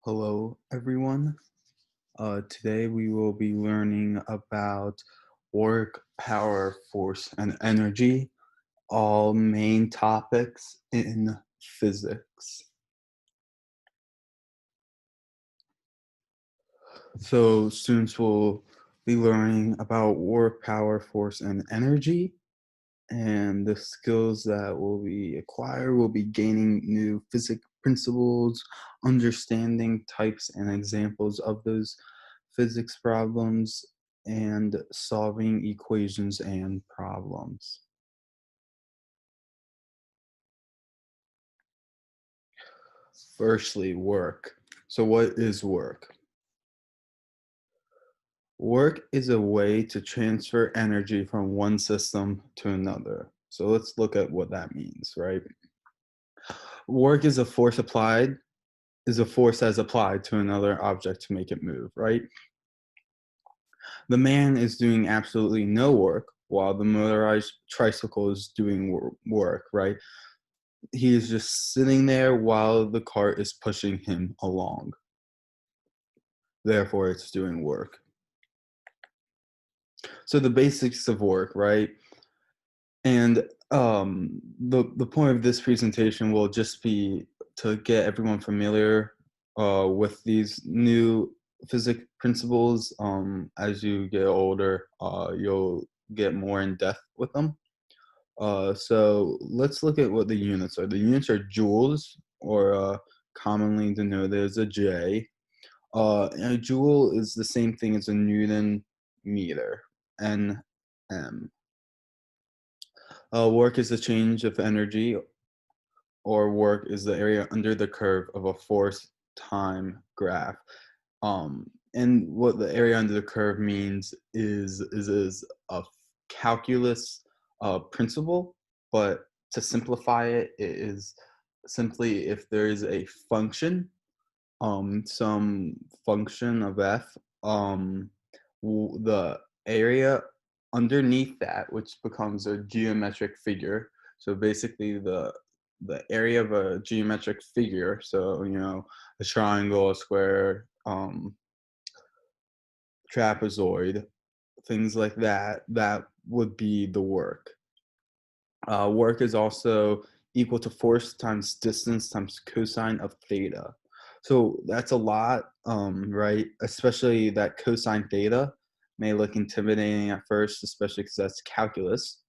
Hello, everyone. Today we will be learning about work, power, force, and energy, all main topics in physics. So students will be learning about work, power, force, and energy. And the skills that will be acquired will be gaining new physics principles, understanding types and examples of those physics problems, and solving equations and problems. Firstly, work. So what is work? Work is a way to transfer energy from one system to another. So let's look at what that means, right? Work is a force applied is a force that's applied to another object to make it move, right? The man is doing absolutely no work while the motorized tricycle is doing work, right? He is just sitting there while the cart is pushing him along. Therefore, it's doing work. So the basics of work, right? And the point of this presentation will just be to get everyone familiar with these new physics principles. As you get older, you'll get more in depth with them. So let's look at what the units are. The units are joules, or commonly denoted as a J. And a joule is the same thing as a Newton meter, Nm. Work is the change of energy, or work is the area under the curve of a force time graph. And what the area under the curve means is a calculus principle, but to simplify it, it is simply if there is a function, some function of f, the area underneath that, which becomes a geometric figure. So basically the area of a geometric figure, so a triangle, a square, trapezoid, things like that, that would be the work. Work is also equal to force times distance times cosine of theta. So that's a lot, right? Especially that cosine theta may look intimidating at first, especially because that's calculus.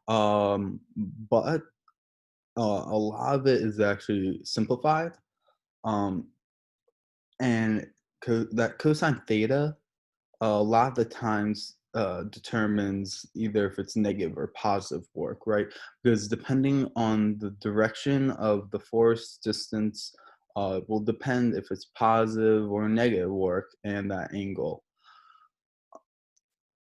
But a lot of it is actually simplified. Um, and that cosine theta a lot of the times determines either if it's negative or positive work, right? Because depending on the direction of the force distance will depend if it's positive or negative work and that angle.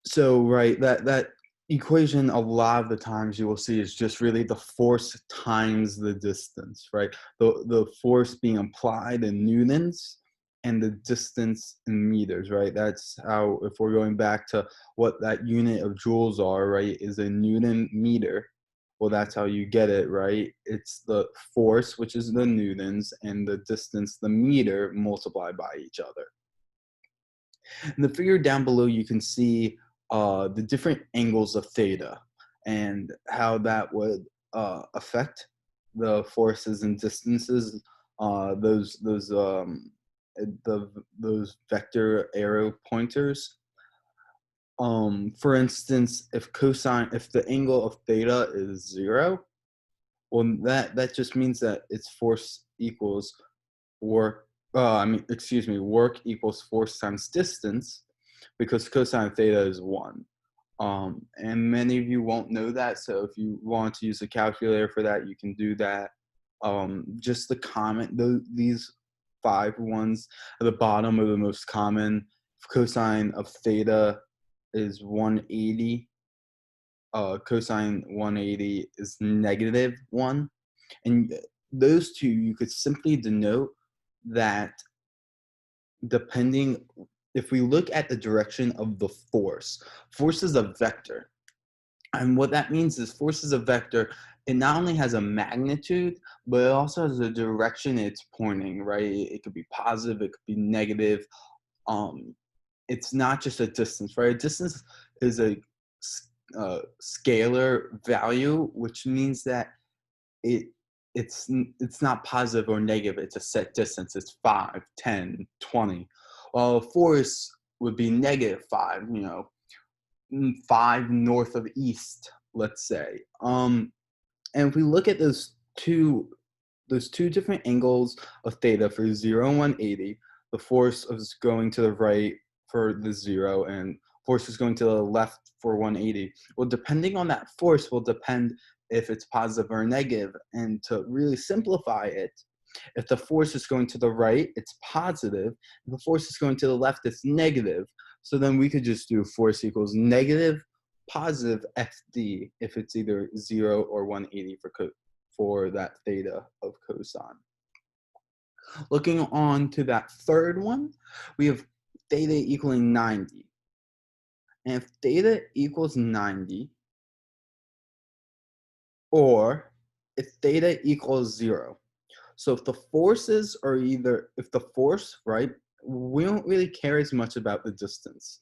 So, right, that equation a lot of the times you will see is just really the force times the distance, right? The force being applied in newtons and the distance in meters, right? That's how, if we're going back to what that unit of joules are, right, is a newton meter. Well, that's how you get it, right? It's the force, which is the newtons, and the distance, the meter, multiplied by each other. In the figure down below, you can see the different angles of theta and how that would affect the forces and distances. Those vector arrow pointers. For instance, if the angle of theta is 0, well, that just means that its force equals work. Work equals force times distance, because cosine theta is 1. And many of you won't know that, so if you want to use a calculator for that, you can do that. Just the comment, these 5 ones at the bottom are the most common. Cosine of theta is 180. Cosine 180 is -1. And those two, you could simply denote that depending, if we look at the direction of the force is a vector. And what that means is force is a vector. It not only has a magnitude, but it also has a direction it's pointing, right? It could be positive, it could be negative. Um, it's not just a distance, right? A distance is a scalar value, which means that it it's not positive or negative. It's a set distance. It's 5, 10, 20. Well, a force would be -5, 5 north of east, let's say. And if we look at those two different angles of theta for 0 and 180, the force is going to the right for the 0 and force is going to the left for 180. Well, depending on that force will depend if it's positive or negative. And to really simplify it, if the force is going to the right, it's positive. If the force is going to the left, it's negative. So then we could just do force equals negative positive FD if it's either 0 or 180 for that theta of cosine. Looking on to that third one, we have theta equaling 90. And if theta equals 90, or if theta equals 0. So if the forces are if the force, right, we don't really care as much about the distance.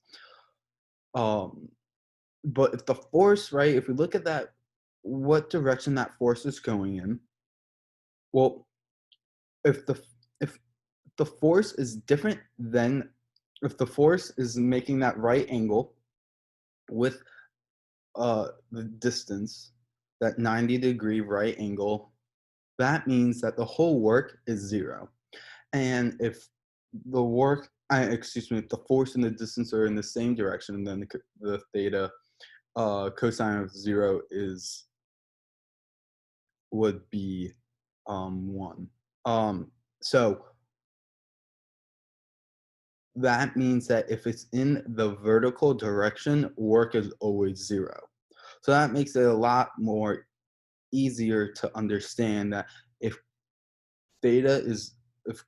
But if the force, right, if we look at that, what direction that force is going in, well, if the force is different than, if the force is making that right angle with the distance, that 90-degree right angle, that means that the whole work is 0. And if the work, if the force and the distance are in the same direction, then the theta cosine of 0 would be 1. So that means that if it's in the vertical direction, work is always 0. So that makes it a lot more easier to understand that if if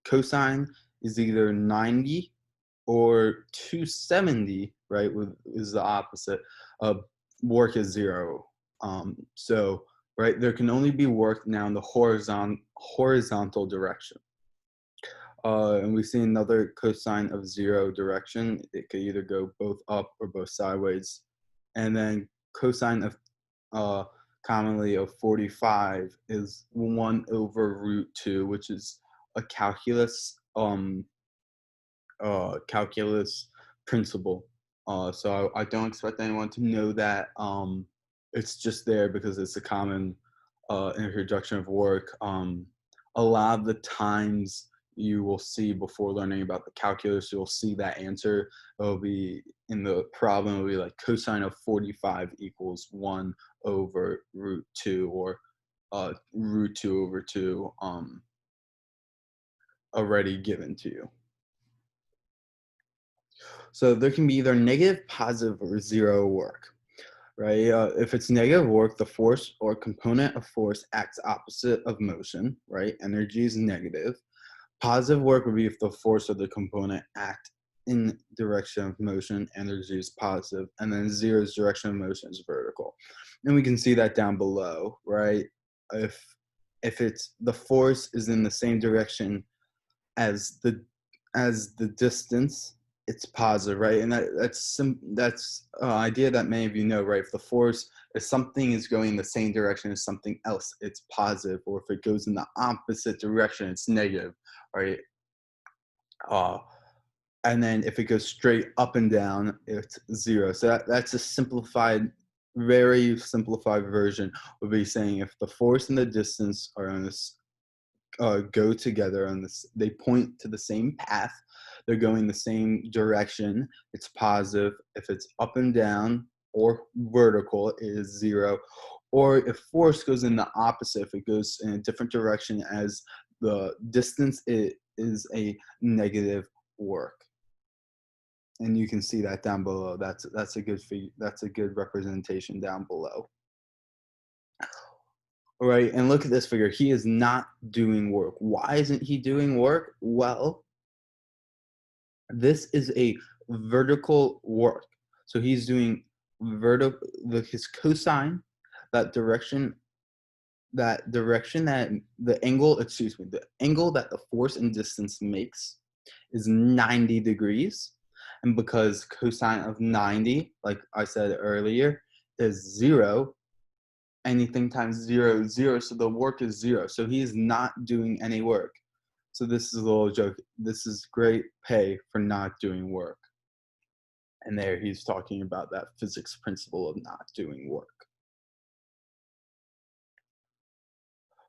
cosine is either 90 or 270, right, is the opposite, work is 0. So, right, there can only be work now in the horizontal direction. And we see another cosine of 0 direction. It could either go both up or both sideways. And then cosine of commonly of 45 is 1 over root 2, which is a calculus principle. So I don't expect anyone to know that. It's just there because it's a common introduction of work. A lot of the times you will see before learning about the calculus, you'll see that answer. It'll be in the problem, it'll be like cosine of 45 equals 1 over root 2 or root 2 over 2 already given to you. So there can be either negative, positive, or 0 work, right? If it's negative work, the force or component of force acts opposite of motion, right? Energy is negative. Positive work would be if the force or the component act in direction of motion, energy is positive, and then 0's direction of motion is vertical. And we can see that down below, right? If it's the force is in the same direction as the distance, it's positive, right? And that's an idea that many of you know, right? If the force, if something is going in the same direction as something else, it's positive, or if it goes in the opposite direction, it's negative, right? And then if it goes straight up and down, it's 0. So that's a simplified, very simplified version would be saying if the force and the distance are on this go together on this, they point to the same path, they're going the same direction, it's positive. If it's up and down or vertical, it is 0. Or if force goes in the opposite, if it goes in a different direction as the distance, it is a negative work. And you can see that down below. That's a good representation down below. All right, and look at this figure. He is not doing work. Why isn't he doing work? Well, this is a vertical work. So he's doing his cosine, that direction that the angle, the angle that the force and distance makes is 90 degrees. And because cosine of 90, like I said earlier, is 0, anything times 0 is 0, so the work is 0. So he is not doing any work. So this is a little joke. This is great pay for not doing work. And there he's talking about that physics principle of not doing work.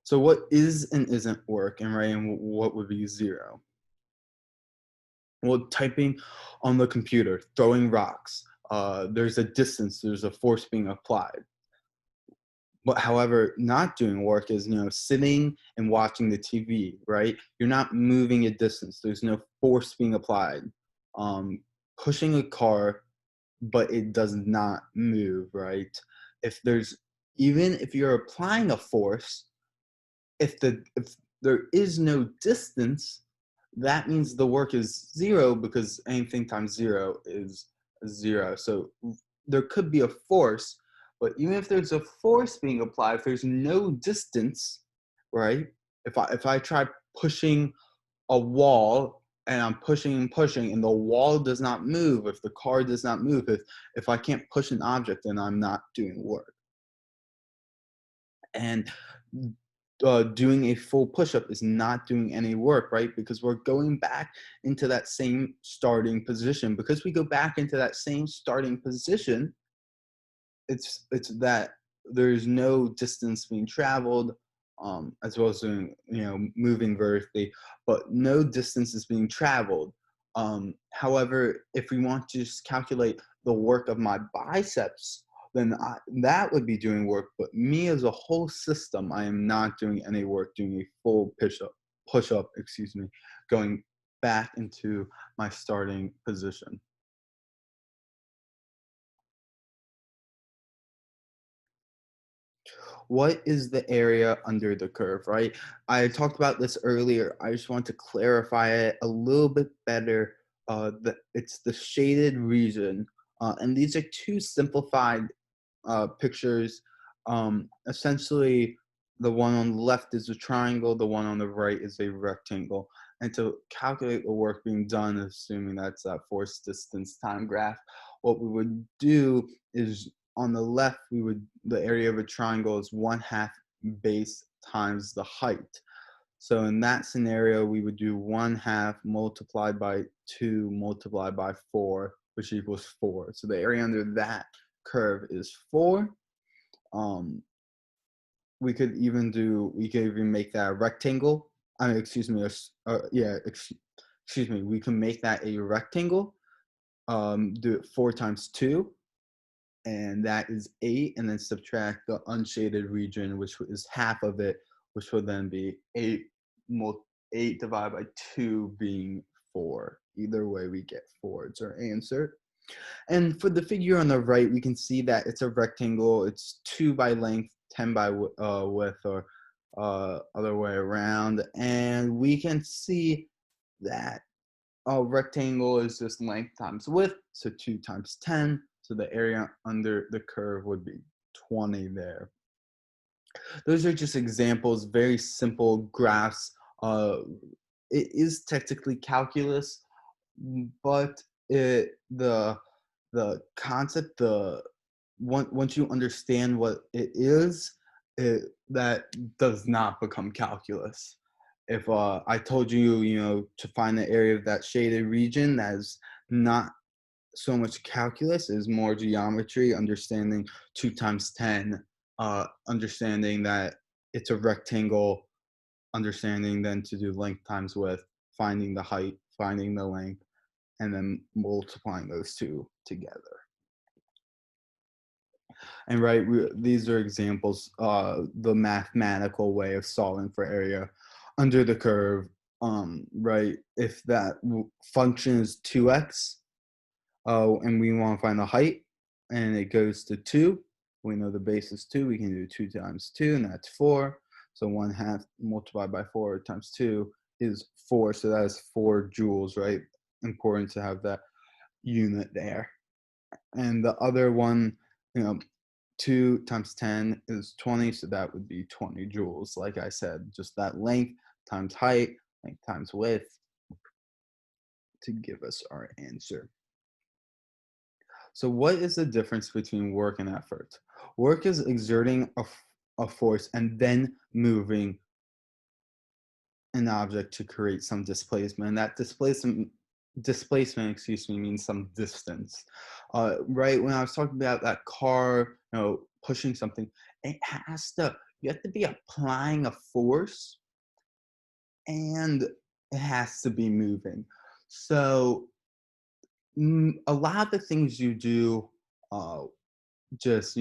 So what is and isn't work, and right, and what would be 0? Well, typing on the computer, throwing rocks, there's a distance, there's a force being applied. But however, not doing work is, sitting and watching the TV, right? You're not moving a distance. There's no force being applied. Pushing a car, but it does not move, right? Even if you're applying a force, if there is no distance, that means the work is 0, because anything times 0 is 0. So there could be a force, but even if there's a force being applied, if there's no distance, right? If I try pushing a wall and I'm pushing and pushing and the wall does not move, if the car does not move, if I can't push an object, then I'm not doing work. And doing a full push-up is not doing any work, right? Because we're going back into that same starting position. Because we go back into that same starting position, it's that there's no distance being traveled, as well as doing, moving vertically, but no distance is being traveled. However, if we want to just calculate the work of my biceps, then that would be doing work. But me as a whole system, I am not doing any work, doing a full push up, going back into my starting position. What is the area under the curve, right? I talked about this earlier. I just want to clarify it a little bit better. It's the shaded region. And these are two simplified pictures. Essentially, the one on the left is a triangle, the one on the right is a rectangle. And to calculate the work being done, assuming that's that force distance time graph, what we would do is on the left, the area of a triangle is 1/2 base times the height. So in that scenario, we would do 1/2 multiplied by 2 multiplied by 4, which equals 4. So the area under that curve is 4. We could even make that a rectangle. I mean, excuse me, we can make that a rectangle. Do it 4 times 2, and that is 8, and then subtract the unshaded region, which is half of it, which would then be 8 divided by 2 being 4. Either way, we get 4. It's our answer. And for the figure on the right, we can see that it's a rectangle. It's 2 by length, 10 by width, or other way around. And we can see that a rectangle is just length times width, so 2 times 10. So the area under the curve would be 20 there. Those are just examples, very simple graphs. It is technically calculus, but the concept, once you understand what it is, that does not become calculus. If I told you, to find the area of that shaded region, that is not so much calculus, is more geometry, understanding 2 times 10, understanding that it's a rectangle, understanding then to do length times width, finding the height, finding the length, and then multiplying those two together. And right, these are examples, the mathematical way of solving for area under the curve, right? If that function is 2x, and we want to find the height, and it goes to 2, we know the base is 2, we can do 2 times 2, and that's 4. So 1/2 multiplied by 4 times 2 is 4, so that is 4 joules, right? Important to have that unit there. and the other one, 2 times 10 is 20, so that would be 20 joules. Like I said, just that length times height, length times width to give us our answer. So what is the difference between work and effort? Work is exerting a force and then moving an object to create some displacement. And that displacement, excuse me, means some distance. Right, when I was talking about that car, pushing something, you have to be applying a force and it has to be moving. So a lot of the things you do, just,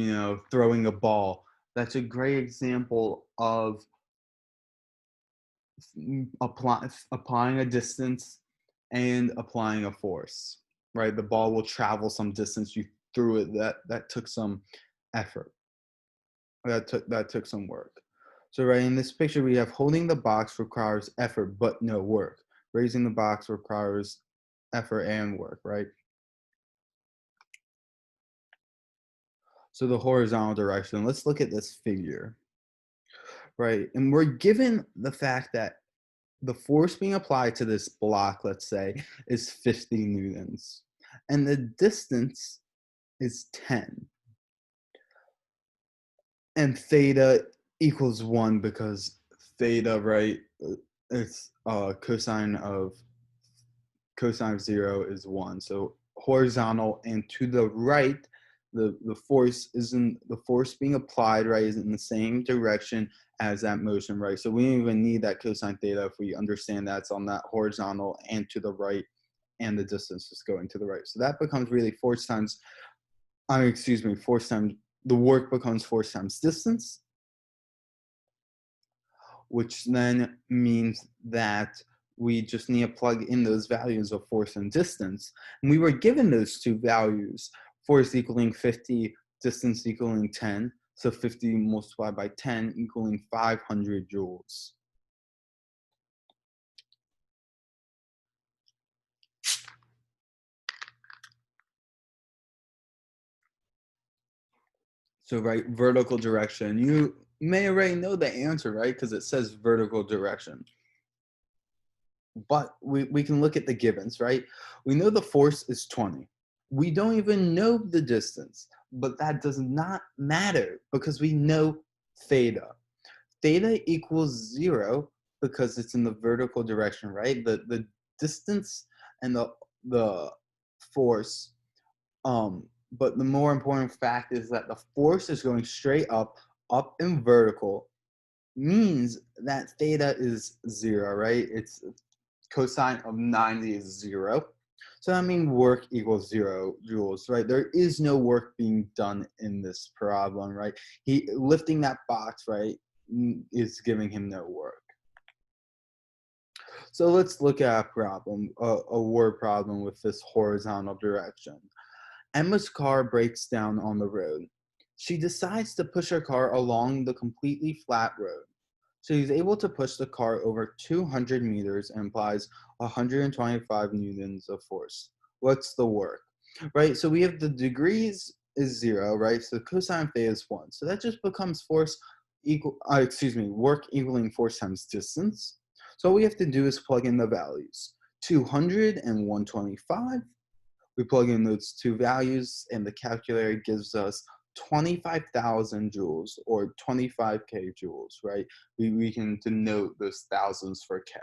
throwing a ball, that's a great example of applying a distance and applying a force, right? The ball will travel some distance. You threw it. That took some effort. That took some work. So right in this picture, we have holding the box requires effort but no work. Raising the box requires effort and work, right? So the horizontal direction. Let's look at this figure, right? And we're given the fact that the force being applied to this block, let's say, is 50 newtons. And the distance is 10. And theta equals 1 because theta, right, it's cosine of 0 is 1. So horizontal and to the right, the force being applied, right, is in the same direction as that motion, right? So we don't even need that cosine theta if we understand that's on that horizontal and to the right, and the distance is going to the right. So that becomes really force times, the work becomes force times distance, which then means that we just need to plug in those values of force and distance. And we were given those two values, force equaling 50, distance equaling 10. So 50 multiplied by 10 equaling 500 joules. So right, vertical direction. You may already know the answer, right? Because it says vertical direction. But we can look at the givens, right? We know the force is 20. We don't even know the distance, but that does not matter because we know theta. Theta equals 0 because it's in the vertical direction, right? The distance and the force, but the more important fact is that the force is going straight up in vertical, means that theta is 0, right? It's cosine of 90 is 0. So that means work equals 0 joules, right? There is no work being done in this problem, right? He lifting that box, right, is giving him no work. So let's look at a problem, a word problem with this horizontal direction. Emma's car breaks down on the road. She decides to push her car along the completely flat road. So he's able to push the car over 200 meters and applies 125 newtons of force. What's the work? Right, so we have the degrees is 0, right? So cosine theta is 1. So that just becomes work equaling force times distance. So all we have to do is plug in the values. 200 and 125. We plug in those two values and the calculator gives us 25,000 joules or 25K joules, right? We can denote those thousands for K.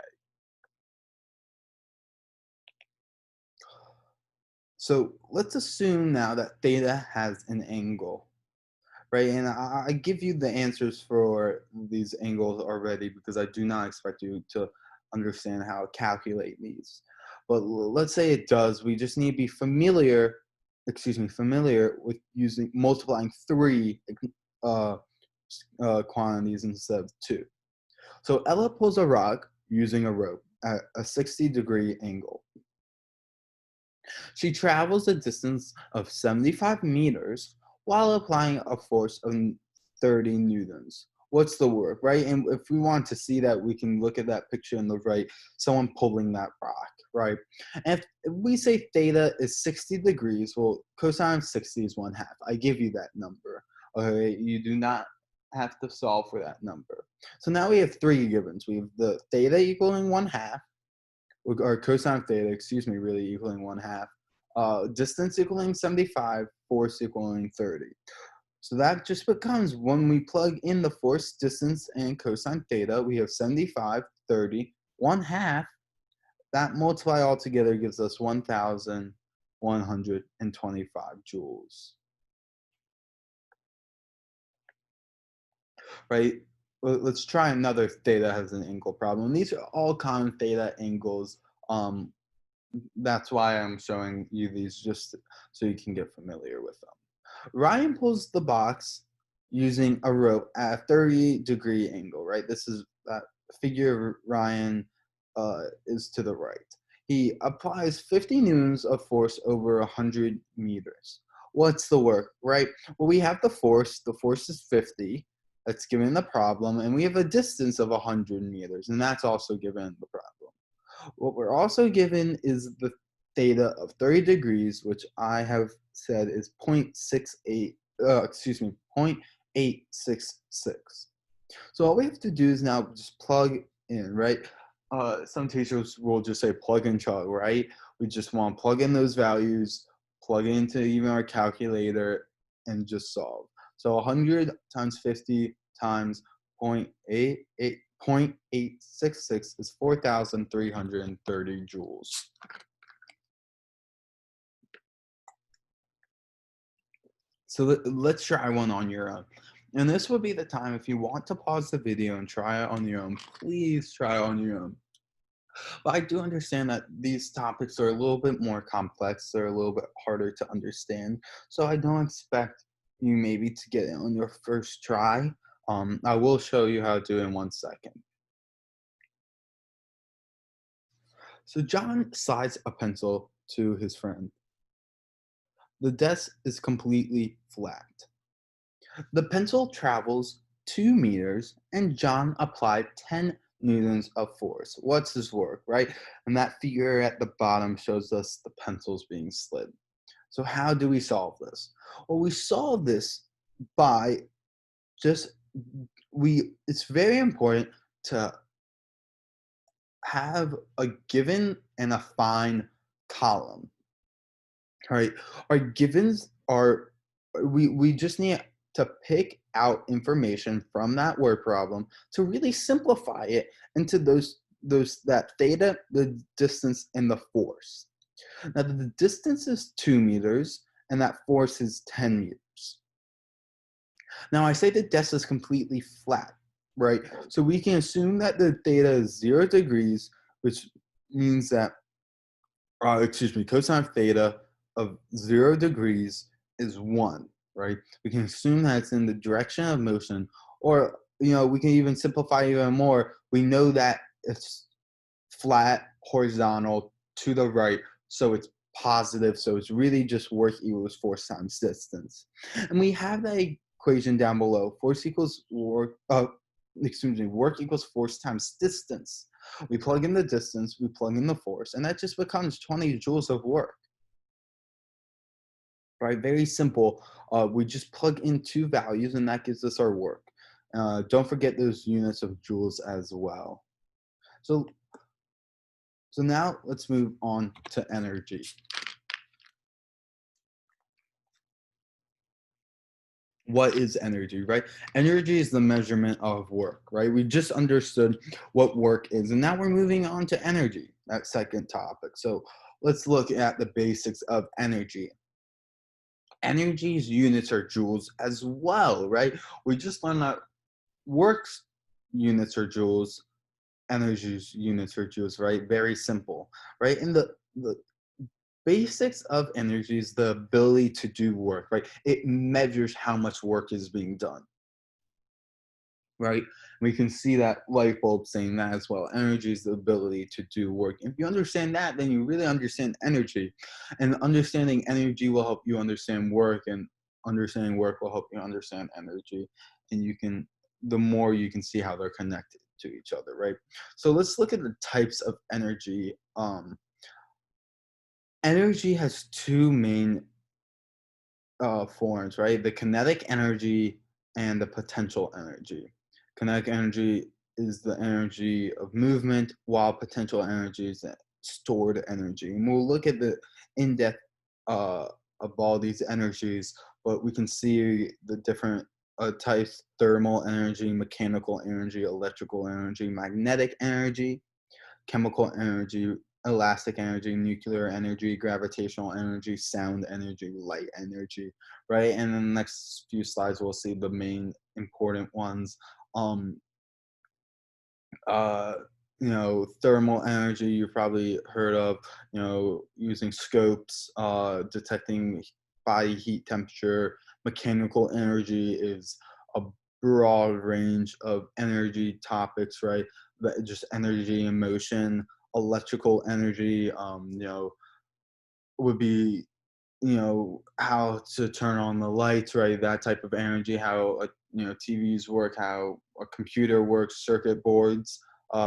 So let's assume now that theta has an angle, right? And I give you the answers for these angles already because I do not expect you to understand how to calculate these. But let's say it does. We just need to be familiar with multiplying 3 quantities instead of 2. So Ella pulls a rock using a rope at a 60-degree angle. She travels a distance of 75 meters while applying a force of 30 newtons. what's the work, right? And if we want to see that, we can look at that picture on the right, someone pulling that rock, right? And if we say theta is 60 degrees, well, cosine of 60 is 1/2. I give you that number, okay? You do not have to solve for that number. So now we have three givens. We have the theta equaling 1/2, or cosine of theta, excuse me, really equaling 1/2. Distance equaling 75, force equaling 30. So that just becomes, when we plug in the force, distance, and cosine theta, we have 75, 30, 1/2. That multiply all together gives us 1,125 joules, right? Let's try another theta has an angle problem. These are all common theta angles. That's why I'm showing you these, just so you can get familiar with them. Ryan pulls the box using a rope at a 30-degree angle, right? This is that figure of Ryan is to the right. He applies 50 newtons of force over 100 meters. What's the work, right? Well, we have the force. The force is 50. That's given in the problem. And we have a distance of 100 meters. And that's also given in the problem. What we're also given is the theta of 30 degrees, which I have said is 0.68, excuse me, 0.866. So all we have to do is now just plug in, right? Some teachers will just say plug and chug, right? We just want to plug in those values, plug it into even our calculator, and just solve. So 100 times 50 times 0.866 is 4,330 joules. So let's try one on your own. And this would be the time, if you want to pause the video and try it on your own, please try it on your own. But I do understand that these topics are a little bit more complex. They're a little bit harder to understand. So I don't expect you maybe to get it on your first try. I will show you how to do it in 1 second. So John slides a pencil to his friend. The desk is completely flat. The pencil travels 2 meters and John applied 10 newtons of force. What's his work, right? And that figure at the bottom shows us the pencils being slid. So how do we solve this? Well, we solve this by it's very important to have a given and a find column. All right, our givens are, we just need to pick out information from that word problem to really simplify it into that theta, the distance, and the force. Now the distance is 2 meters and that force is 10 meters. Now I say the desk is completely flat, right? So we can assume that the theta is 0 degrees, which means that, cosine theta of 0 degrees is 1, right? We can assume that it's in the direction of motion, or, we can even simplify even more. We know that it's flat, horizontal, to the right, so it's positive, so it's really just work equals force times distance. And we have that equation down below. Work equals force times distance. We plug in the distance, we plug in the force, and that just becomes 20 joules of work. Right, very simple. We just plug in 2 values and that gives us our work. Don't forget those units of joules as well. So now let's move on to energy. What is energy, right? Energy is the measurement of work, right? We just understood what work is, and now we're moving on to energy, that second topic. So let's look at the basics of energy. Energy's units are joules as well, right? We just learned that work's units are joules, energy's units are joules, right? Very simple, right? And the basics of energy is the ability to do work, right? It measures how much work is being done, right? We can see that light bulb saying that as well. Energy is the ability to do work. If you understand that, then you really understand energy. And understanding energy will help you understand work, and understanding work will help you understand energy. And you can the more you can see how they're connected to each other, right? So let's look at the types of energy. Energy has two main forms, right? The kinetic energy and the potential energy. Kinetic energy is the energy of movement, while potential energy is the stored energy. And we'll look at the in-depth uh, of all these energies, but we can see the different types: thermal energy, mechanical energy, electrical energy, magnetic energy, chemical energy, elastic energy, nuclear energy, gravitational energy, sound energy, light energy, right? And in the next few slides, we'll see the main important ones. Um, uh, Thermal energy you've probably heard of, using scopes, detecting body heat temperature. Mechanical energy is a broad range of energy topics, right? Just energy and motion. Electrical energy, would be how to turn on the lights, right? That type of energy, how TVs work, how a computer works, circuit boards.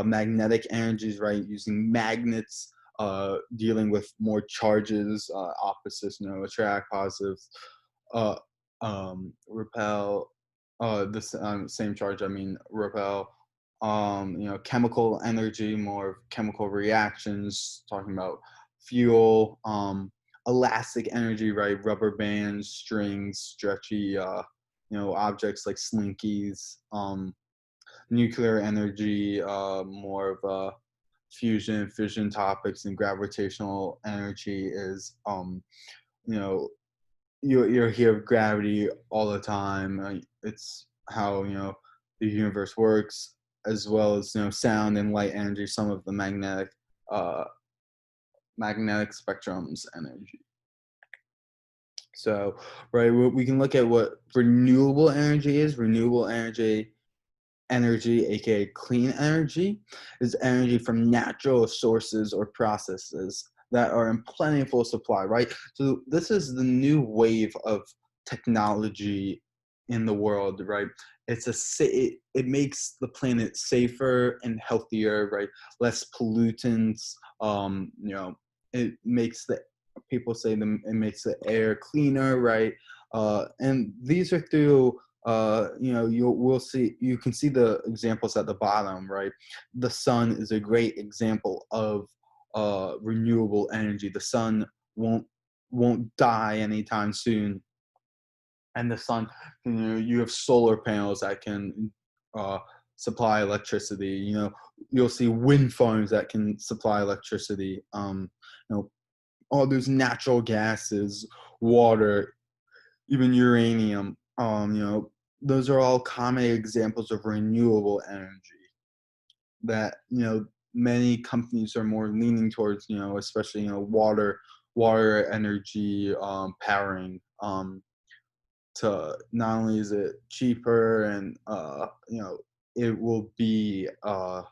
Magnetic energies, right? Using magnets, dealing with more charges, opposites, attract, positive, uh, repel. This same charge, I mean repel. Chemical energy, more of chemical reactions, talking about fuel. Elastic energy, right? Rubber bands, strings, stretchy, objects like slinkies. Nuclear energy, more of fusion, fission topics, and gravitational energy is, you know, you hear of gravity all the time. It's how the universe works, as well as sound and light energy, some of the uh, magnetic spectrums energy. So, right, we can look at what renewable energy is. Renewable energy, aka clean energy, is energy from natural sources or processes that are in plentiful supply, right? So this is the new wave of technology in the world, right? It makes the planet safer and healthier, right? Less pollutants. It makes the people say it makes the air cleaner, right? And these are through you can see the examples at the bottom, right? The sun is a great example of renewable energy. The sun won't die anytime soon, and the sun, you have solar panels that can uh, supply electricity. You'll see wind farms that can supply electricity. All those natural gases, water, even uranium. Those are all common examples of renewable energy that many companies are more leaning towards. Especially water energy, powering. To not only is it cheaper, and it will be a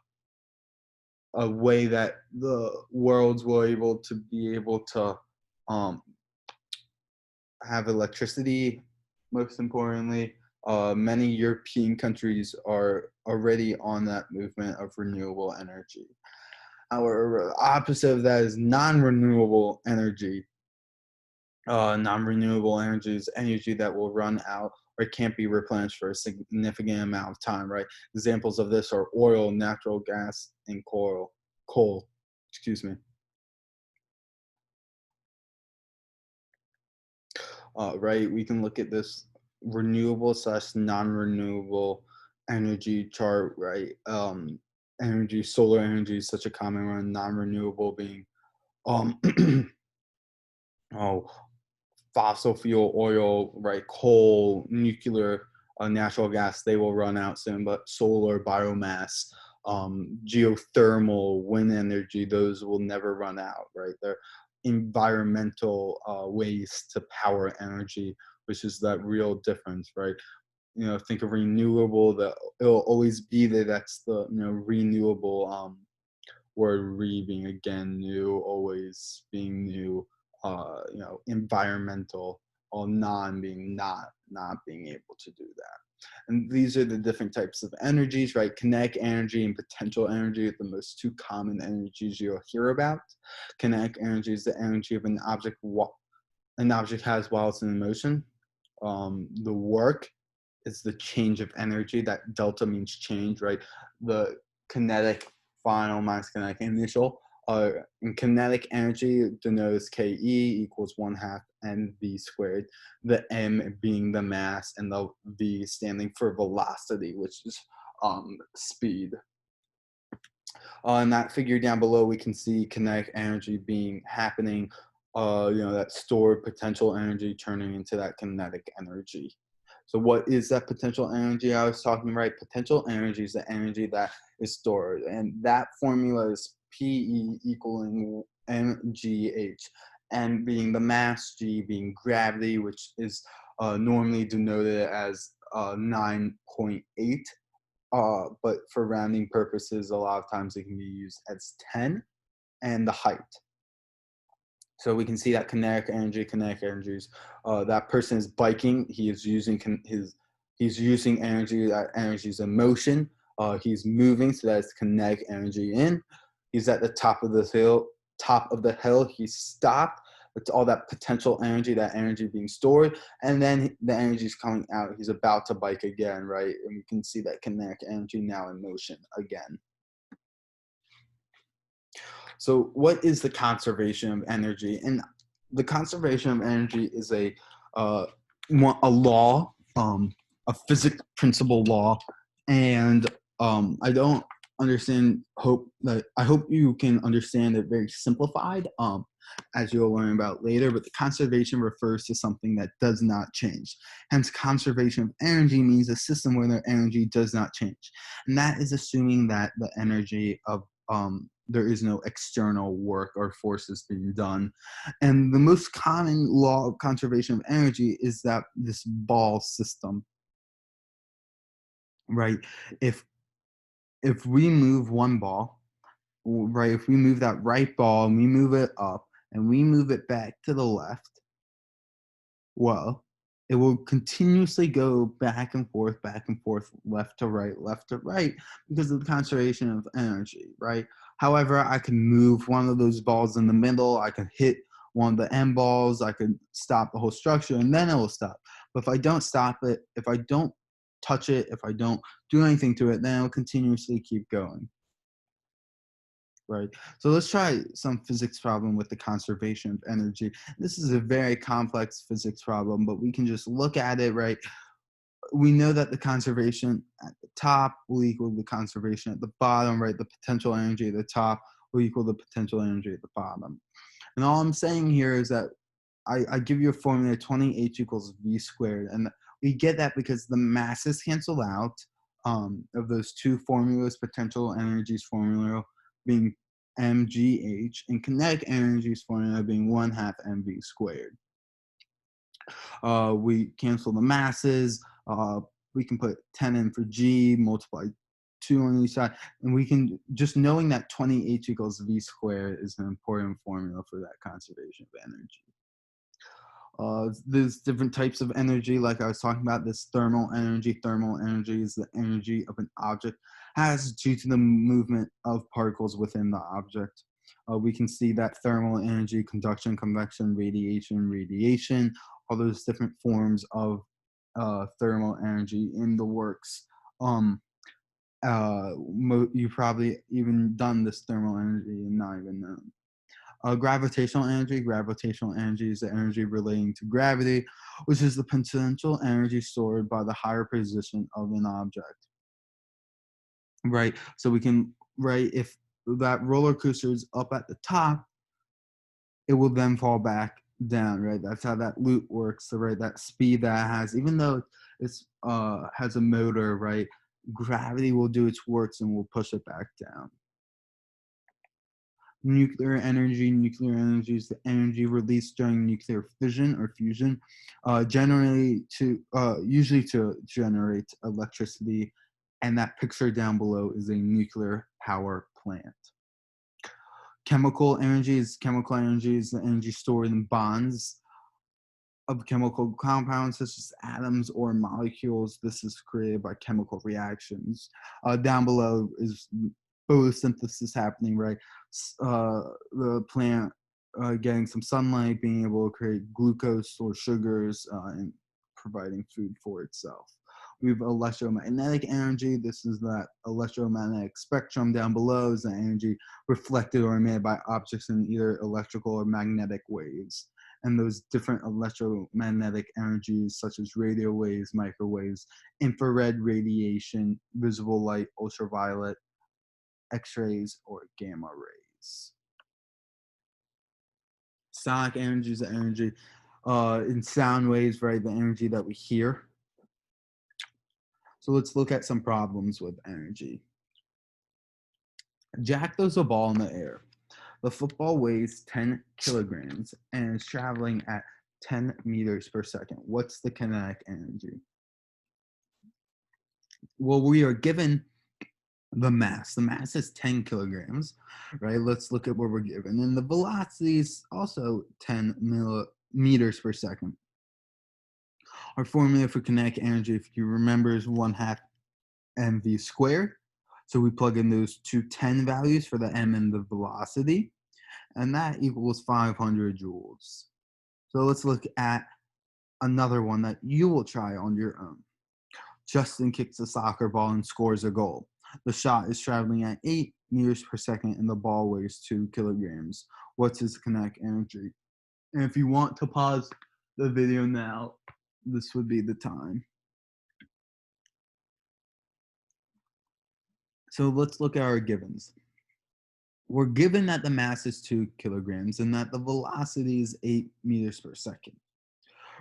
way that the worlds will be able to um, have electricity. Most importantly, many European countries are already on that movement of renewable energy. However, the opposite of that is non-renewable energy. Non-renewable energy is energy that will run out or can't be replenished for a significant amount of time, right? Examples of this are oil, natural gas, and coal. Excuse me. Right? We can look at this renewable slash non-renewable energy chart, right? Energy, solar energy is such a common one. Non-renewable being um, oh, fossil fuel, oil, right? Coal, nuclear, natural gas. They will run out soon. But solar, biomass, geothermal, wind energy, those will never run out, right? They're environmental ways to power energy, which is that real difference, right? Think of renewable, that it'll always be there. That's the renewable, word re being again new, always being new. Environmental, or non being not. not being able to do that. And these are the different types of energies, right? Kinetic energy and potential energy are the most two common energies you'll hear about. Kinetic energy is the energy of an object has while it's in motion. The work is the change of energy. That delta means change, right? The kinetic final minus kinetic initial. In kinetic energy, denotes Ke equals 1/2 mv squared, the m being the mass and the v standing for velocity, which is speed. In that figure down below, we can see kinetic energy happening, that stored potential energy turning into that kinetic energy. So what is that potential energy I was talking about? Right? Potential energy is the energy that is stored. And that formula is PE equaling mgh. M being the mass, G being gravity, which is normally denoted as 9.8. But for rounding purposes, a lot of times it can be used as 10, and the height. So we can see that kinetic energies. That person is biking. He is using he's using energy. That energy is in motion. He's moving, so that's kinetic energy in. He's at the top of the hill. He stopped. It's all that potential energy, that energy being stored, and then the energy is coming out. He's about to bike again, right? And we can see that kinetic energy now in motion again. So what is the conservation of energy? And the conservation of energy is a law, a physics principle law, and I don't understand. I hope you can understand it very simplified, as you'll learn about later. But the conservation refers to something that does not change. Hence, conservation of energy means a system where the energy does not change, and that is assuming that the energy of there is no external work or forces being done. And the most common law of conservation of energy is that this ball system, right? If we move one ball, right, if we move that right ball and we move it up and we move it back to the left, well, it will continuously go back and forth, left to right, because of the conservation of energy, right? However, I can move one of those balls in the middle, I can hit one of the end balls, I can stop the whole structure, and then it will stop. But if I don't stop it, if I don't touch it, if I don't do anything to it, then it'll continuously keep going. Right. So let's try some physics problem with the conservation of energy. This is a very complex physics problem, but we can just look at it, right? We know that the conservation at the top will equal the conservation at the bottom, right? The potential energy at the top will equal the potential energy at the bottom. And all I'm saying here is that I give you a formula, 20H equals V squared. And we get that because the masses cancel out of those two formulas, potential energies formula being mgh and kinetic energies formula being 1/2 mv squared. We cancel the masses. We can put 10 in for g, multiply 2 on each side, and we can, just knowing that 20H equals v squared is an important formula for that conservation of energy. There's different types of energy, like I was talking about. This thermal energy. Thermal energy is the energy of an object has due to the movement of particles within the object. We can see that thermal energy, conduction, convection, radiation, all those different forms of thermal energy in the works. You probably even done this thermal energy and not even known. Gravitational energy. Gravitational energy is the energy relating to gravity, which is the potential energy stored by the higher position of an object. Right. So we can, right, if that roller coaster is up at the top, it will then fall back down, right? That's how that loop works. So, right, that speed that it has, even though it's has a motor, right, gravity will do its works and will push it back down. Nuclear energy. Nuclear energy is the energy released during nuclear fission or fusion, usually to generate electricity. And that picture down below is a nuclear power plant. Chemical energy is the energy stored in bonds. of chemical compounds such as atoms or molecules. This is created by chemical reactions. Down below is photosynthesis happening, right? The plant getting some sunlight, being able to create glucose or sugars, and providing food for itself. We have electromagnetic energy. This is that electromagnetic spectrum. Down below is the energy reflected or emitted by objects in either electrical or magnetic waves. And those different electromagnetic energies, such as radio waves, microwaves, infrared radiation, visible light, ultraviolet, X-rays, or gamma rays. Sonic energy is the energy in sound waves, right? The energy that we hear. So let's look at some problems with energy. Jack throws a ball in the air. The football weighs 10 kilograms and is traveling at 10 meters per second. What's the kinetic energy? Well, we are given the mass. The mass is 10 kilograms, right? Let's look at what we're given. And the velocity is also 10 meters per second. Our formula for kinetic energy, if you remember, is 1/2 mv squared. So we plug in those two 10 values for the m and the velocity, and that equals 500 joules. So let's look at another one that you will try on your own. Justin kicks a soccer ball and scores a goal. The shot is traveling at 8 meters per second and the ball weighs 2 kilograms. What's his kinetic energy? And if you want to pause the video now, this would be the time. So let's look at our givens. We're given that the mass is 2 kilograms and that the velocity is 8 meters per second,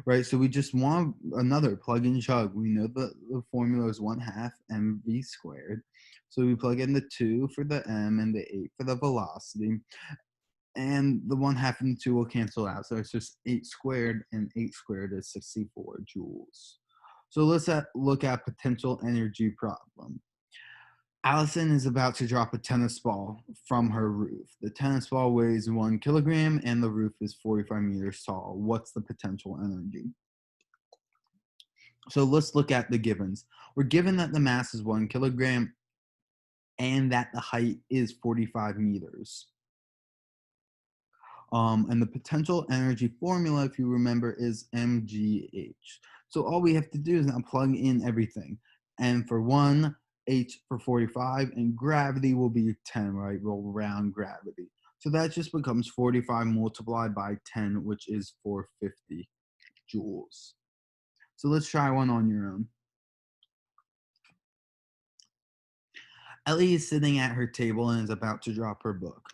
right? So we just want another plug and chug. We know the formula is 1/2 mv squared. So we plug in the 2 for the m and the 8 for the velocity. And the 1/2 and the 2 will cancel out. So it's just 8 squared, and 8 squared is 64 joules. So let's look at potential energy problem. Allison is about to drop a tennis ball from her roof. The tennis ball weighs 1 kilogram and the roof is 45 meters tall. What's the potential energy? So let's look at the givens. We're given that the mass is 1 kilogram and that the height is 45 meters. And the potential energy formula, if you remember, is mgh. So all we have to do is now plug in everything. M for 1, H for 45, and gravity will be 10, right? We'll round gravity. So that just becomes 45 multiplied by 10, which is 450 joules. So let's try one on your own. Ellie is sitting at her table and is about to drop her book.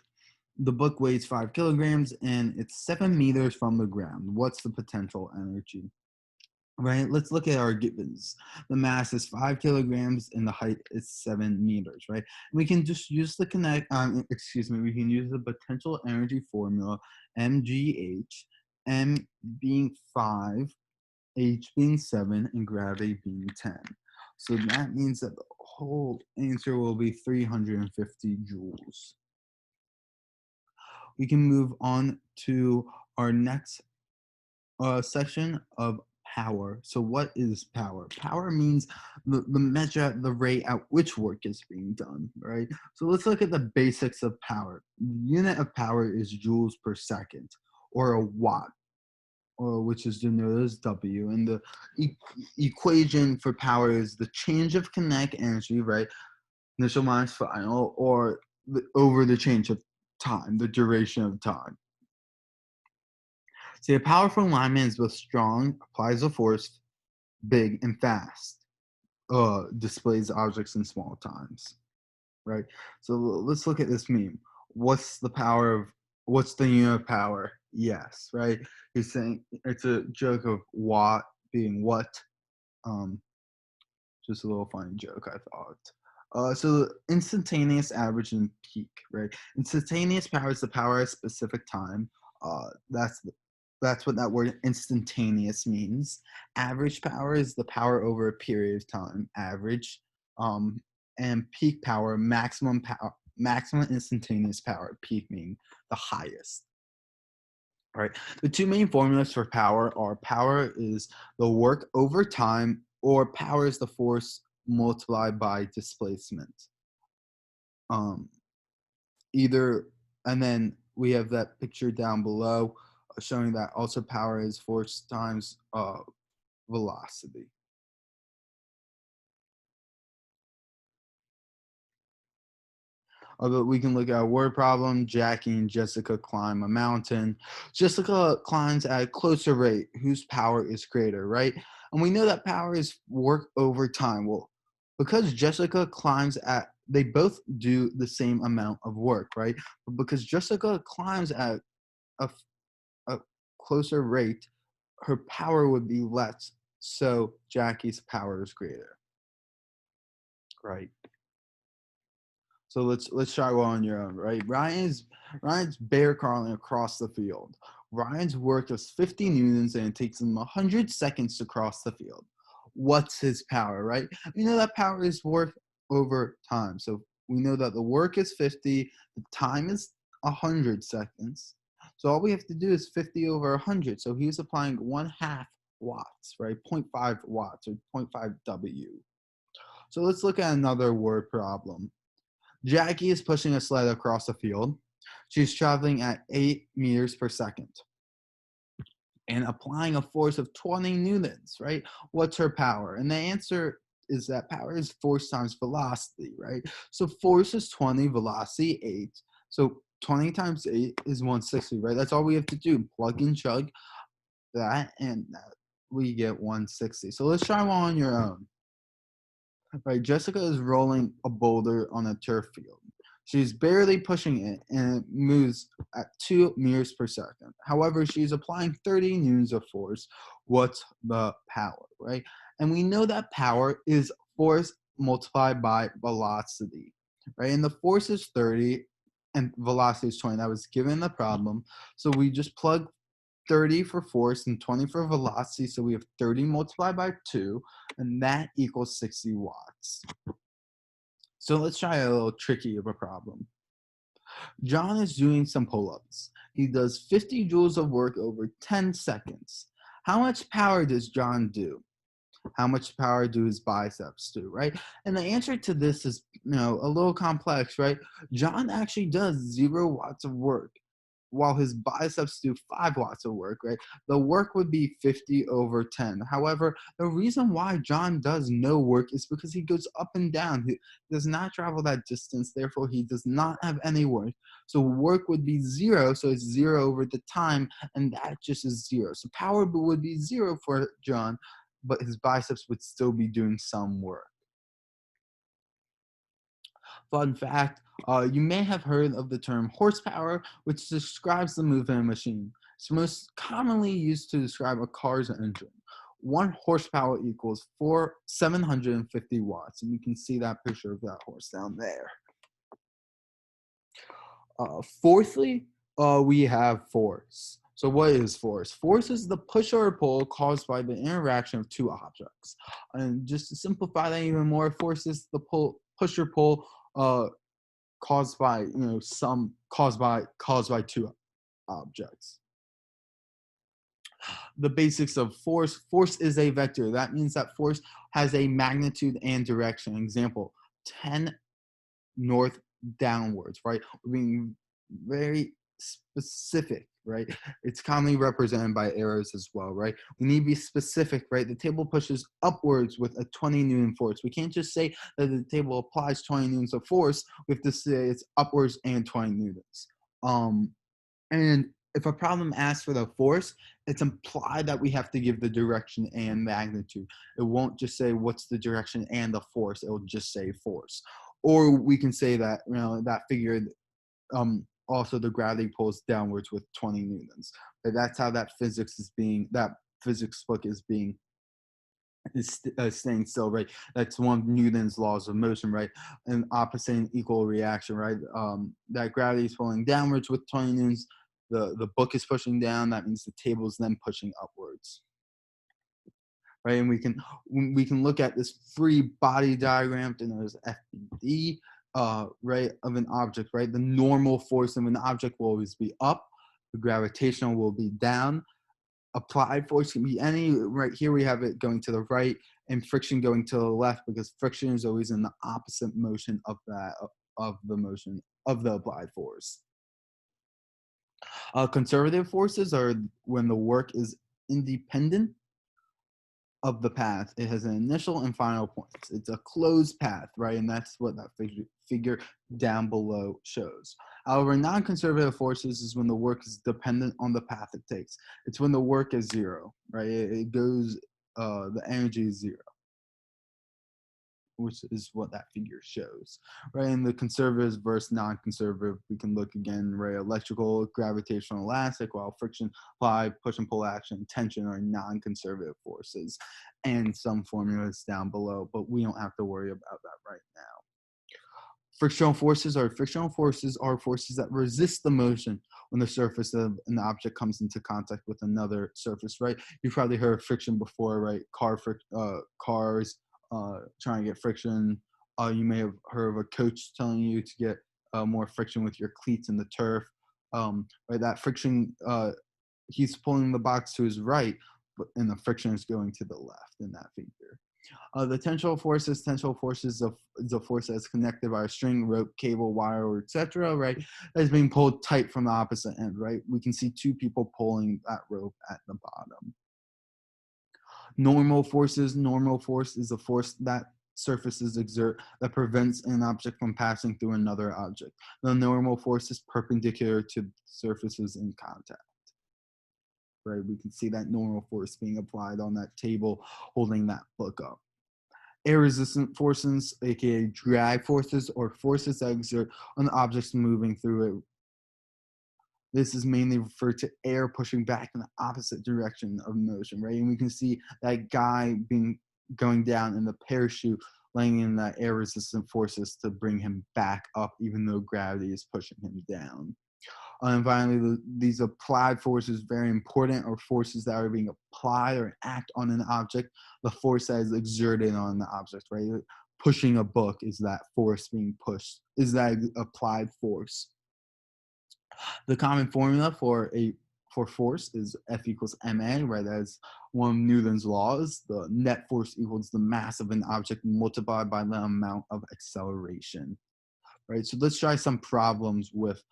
The book weighs 5 kilograms and it's 7 meters from the ground. What's the potential energy? Right, let's look at our givens. The mass is 5 kilograms and the height is 7 meters, right? We can just use the we can use the potential energy formula, mgh, m being 5, h being 7, and gravity being 10. So that means that the whole answer will be 350 joules. We can move on to our next section of power. So what is power? Power means the measure, the rate at which work is being done, right? So let's look at the basics of power. The unit of power is joules per second, or a watt, which is denoted as W. And the equation for power is the change of kinetic energy, right? Initial minus final, or over the change of time, the duration of time. See, a powerful lineman is both strong, applies a force, big, and fast. Displays objects in small times, right? So let's look at this meme. What's the unit of power? Yes, right? He's saying it's a joke of watt being what. Just a little funny joke, I thought. So instantaneous, average, and peak, right? Instantaneous power is the power at a specific time. That's what that word instantaneous means. Average power is the power over a period of time, average. And peak power, maximum instantaneous power, peak meaning the highest. right? The two main formulas for power are power is the work over time, or power is the force multiplied by displacement. Um, either, and then we have that picture down below showing that also power is force times velocity. But we can look at a word problem. Jackie and Jessica climb a mountain. Jessica climbs at a closer rate. Whose power is greater, right? And we know that power is work over time. Well, because Jessica climbs at, they both do the same amount of work, right? But because Jessica climbs at a, a closer rate, her power would be less. So Jackie's power is greater, right? So let's try one on your own, right? Ryan's bear crawling across the field. Ryan's work is 50 newtons and it takes him 100 seconds to cross the field. What's his power, right? We know that power is work over time. So we know that the work is 50, the time is 100 seconds. So all we have to do is 50 over 100. So he's applying 1/2 watts, right? 0.5 watts or 0.5 W. So let's look at another word problem. Jackie is pushing a sled across the field. She's traveling at 8 meters per second and applying a force of 20 newtons, right? What's her power? And the answer is that power is force times velocity, right? So force is 20, velocity 8. So 20 times 8 is 160, right? That's all we have to do. Plug and chug that, and we get 160. So let's try one on your own. Right, Jessica is rolling a boulder on a turf field. She's barely pushing it and it moves at 2 meters per second. However, she's applying 30 newtons of force. What's the power, right? And we know that power is force multiplied by velocity, right? And the force is 30 and velocity is 20. That was given the problem. So we just plug 30 for force and 20 for velocity. So we have 30 multiplied by 2, and that equals 60 watts. So let's try a little tricky of a problem. John is doing some pull-ups. He does 50 joules of work over 10 seconds. How much power does John do? How much power do his biceps do, right? And the answer to this is, a little complex, right? John actually does 0 watts of work, while his biceps do 5 watts of work, right? The work would be 50 over 10. However, the reason why John does no work is because he goes up and down. He does not travel that distance, therefore he does not have any work. So work would be 0, so it's 0 over the time, and that just is 0. So power would be 0 for John, but his biceps would still be doing some work. Fun fact, you may have heard of the term horsepower, which describes the movement of a machine. It's most commonly used to describe a car's engine. 1 horsepower equals 750 watts, and you can see that picture of that horse down there. Fourthly, we have force. So what is force? Force is the push or pull caused by the interaction of 2 objects. And just to simplify that even more, force is the push or pull caused by caused by 2 objects. The basics of force. Force is a vector. That means that force has a magnitude and direction. Example, 10 north downwards, right? We're being very specific, right? It's commonly represented by arrows as well, right? We need to be specific, right? The table pushes upwards with a 20 newton force. We can't just say that the table applies 20 newtons of force. We have to say it's upwards and 20 newtons. And if a problem asks for the force, it's implied that we have to give the direction and magnitude. It won't just say what's the direction and the force. It will just say force. Or we can say that, that figure, also the gravity pulls downwards with 20 newtons. But that's how that physics book is staying still, right? That's one of Newton's laws of motion, right? And opposite and equal reaction, right? That gravity is pulling downwards with 20 newtons. The book is pushing down. That means the table is then pushing upwards, right? And we can look at this free body diagram known as FBD, right, of an object, right? The normal force of an object will always be up. The gravitational will be down. Applied force can be any. Right here we have it going to the right, and friction going to the left, because friction is always in the opposite motion of the motion of the applied force. Conservative forces are when the work is independent of the path. It has an initial and final points. It's a closed path, right? And that's what that figure down below shows. However, non-conservative forces is when the work is dependent on the path it takes. It's when the work is zero, right? It goes, the energy is zero, which is what that figure shows, right? In the conservatives versus non-conservative, we can look again, right? Electrical, gravitational, elastic, while friction, apply, push and pull action, tension are non-conservative forces, and some formulas down below, but we don't have to worry about that right now. Frictional forces are forces that resist the motion when the surface of an object comes into contact with another surface, right? You've probably heard of friction before, right? Cars trying to get friction. You may have heard of a coach telling you to get more friction with your cleats in the turf. Right, that friction, he's pulling the box to his right, and the friction is going to the left in that figure. The tensional forces is a force that's connected by a string, rope, cable, wire, or etc., right? That is being pulled tight from the opposite end, right? We can see two people pulling that rope at the bottom. Normal force is a force that surfaces exert that prevents an object from passing through another object. The normal force is perpendicular to surfaces in contact. Right, we can see that normal force being applied on that table holding that book up. Air resistant forces, aka drag forces, or forces that exert on the objects moving through it. This is mainly referred to air pushing back in the opposite direction of motion, right? And we can see that guy going down in the parachute, laying in that air resistant forces to bring him back up, even though gravity is pushing him down. And finally, these applied forces, very important, are forces that are being applied or act on an object. The force that is exerted on the object, right? Pushing a book is that force being pushed, is that applied force. The common formula for force is F equals ma, right? That's one of Newton's laws. The net force equals the mass of an object multiplied by the amount of acceleration, right? So let's try some problems with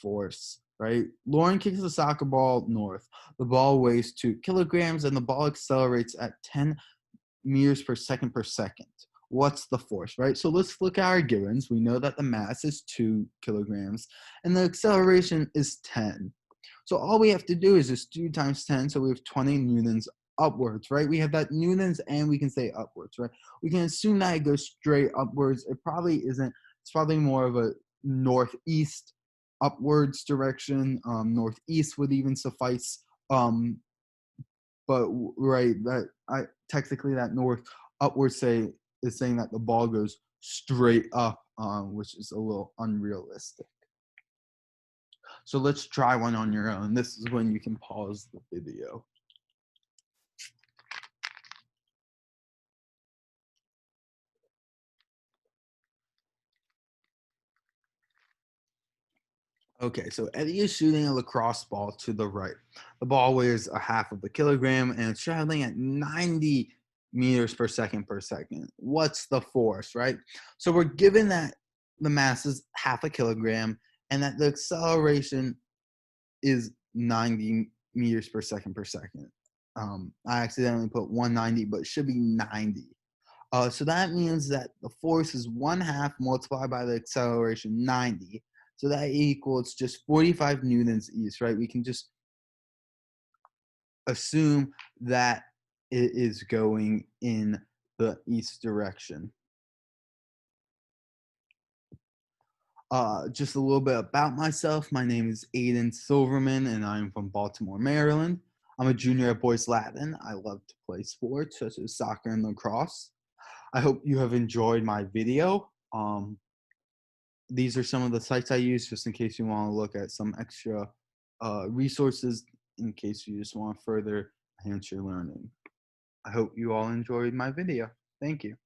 force, right? Lauren kicks the soccer ball north. The ball weighs 2 kilograms and the ball accelerates at 10 meters per second per second. What's the force, right? So let's look at our givens. We know that the mass is 2 kilograms and the acceleration is 10. So all we have to do is just 2 times 10. So we have 20 newtons upwards, right? We have that newtons and we can say upwards, right? We can assume that it goes straight upwards. It probably isn't. It's probably more of a northeast upwards direction. Northeast would even suffice. But right, that technically that north upwards is saying that the ball goes straight up, which is a little unrealistic. So let's try one on your own. This is when you can pause the video. Okay, so Eddie is shooting a lacrosse ball to the right. The ball weighs a half of a kilogram and it's traveling at 90 meters per second per second. What's the force, right? So we're given that the mass is half a kilogram and that the acceleration is 90 meters per second per second. I accidentally put 190, but it should be 90. So that means that the force is 1/2 multiplied by the acceleration, 90. So that equals just 45 newtons east, right? We can just assume that it is going in the east direction. Just a little bit about myself. My name is Aiden Silverman, and I'm from Baltimore, Maryland. I'm a junior at Boys Latin. I love to play sports such as soccer and lacrosse. I hope you have enjoyed my video. These are some of the sites I use just in case you want to look at some extra resources in case you just want to further enhance your learning. I hope you all enjoyed my video. Thank you.